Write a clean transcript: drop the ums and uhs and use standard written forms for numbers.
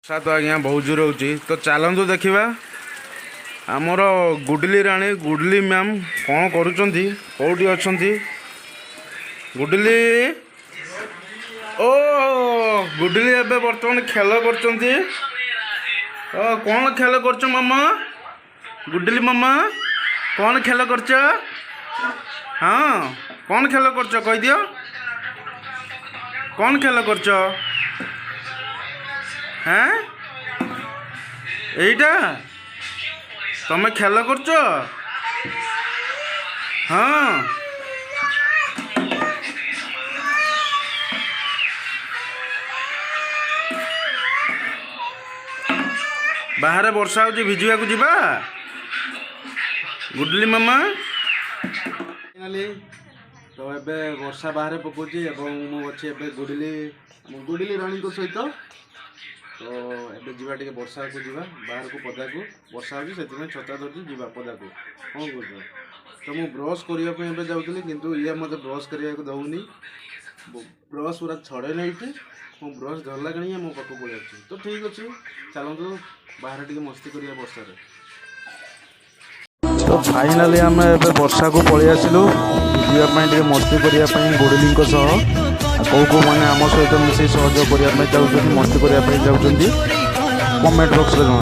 ବର୍ଷା ତ ଆଜ୍ଞା ବହୁତ ଜୋର ହେଉଛି ତ ଚାଲନ୍ତୁ ଦେଖିବା ଆମର ଗୁଡିଲି ରାଣୀ ଗୁଡିଲି ମ୍ୟାମ୍ କ'ଣ କରୁଛନ୍ତି, କେଉଁଠି ଅଛନ୍ତି ଗୁଡିଲି? ଓ ଗୁଡିଲି ଏବେ ବର୍ତ୍ତମାନ ଖେଳ କରୁଛନ୍ତି। କ'ଣ ଖେଳ କରୁଛ ମାମା? ଗୁଡିଲି ମାମା କ'ଣ ଖେଳ କରୁଛ? ହଁ କ'ଣ ଖେଳ କରୁଛ କହିଦିଅ, କ'ଣ ଖେଳ କରୁଛ? হ্যাঁ এইটা তুমি খেলা করছো? হ্যাঁ ବାହାରେ ବର୍ଷା ହେଉଛି, ଭିଜିବାକୁ ଯିବା ଗୁଡିଲି ମାମା? ଫାଇନାଲି ତ ଏବେ ବର୍ଷା ବାହାରେ ପକାଉଛି ଏବଂ ମୁଁ ଅଛି ଏବେ ଗୁଡିଲି ରାଣୀଙ୍କ ସହିତ। ତ ଏବେ ଯିବା ଟିକେ ବର୍ଷାକୁ ଯିବା ବାହାରକୁ ପଦାକୁ, ବର୍ଷା ହେଉଛି ସେଥିପାଇଁ ଛତା ଧରିଛି ଯିବା ପଦାକୁ। କ'ଣ କହୁଛ? ତ ମୁଁ ବ୍ରସ୍ କରିବା ପାଇଁ ଏବେ ଯାଉଥିଲି କିନ୍ତୁ ଇଏ ମୋତେ ବ୍ରସ୍ କରିବାକୁ ଦେଉନି, ବ୍ରସ୍ ପୁରା ଛଡ଼େଇ ନେଇଛି। ମୁଁ ବ୍ରସ୍ ଧରିଲା କିଣି ମୋ ପାଖକୁ ପଳେଇ ଆସୁଛି। ତ ଠିକ୍ ଅଛି, ଚାଲନ୍ତୁ ବାହାରେ ଟିକେ ମସ୍ତି କରିବା ବର୍ଷାରେ। ତ ଫାଇନାଲି ଆମେ ଏବେ ବର୍ଷାକୁ ପଳେଇ ଆସିଲୁ ଯିବା ପାଇଁ ଟିକେ ମସ୍ତି କରିବା ପାଇଁ ଗୁଡିଲିଙ୍କ ସହ। କେଉଁମାନେ ଆମ ସହିତ ମିଶି ସହଯୋଗ କରିବା ପାଇଁ ଚାହୁଁଛନ୍ତି, ମସ୍ତି କରିବା ପାଇଁ ଚାହୁଁଛନ୍ତି, କମେଣ୍ଟ ବକ୍ସରେ ଜଣାନ୍ତୁ।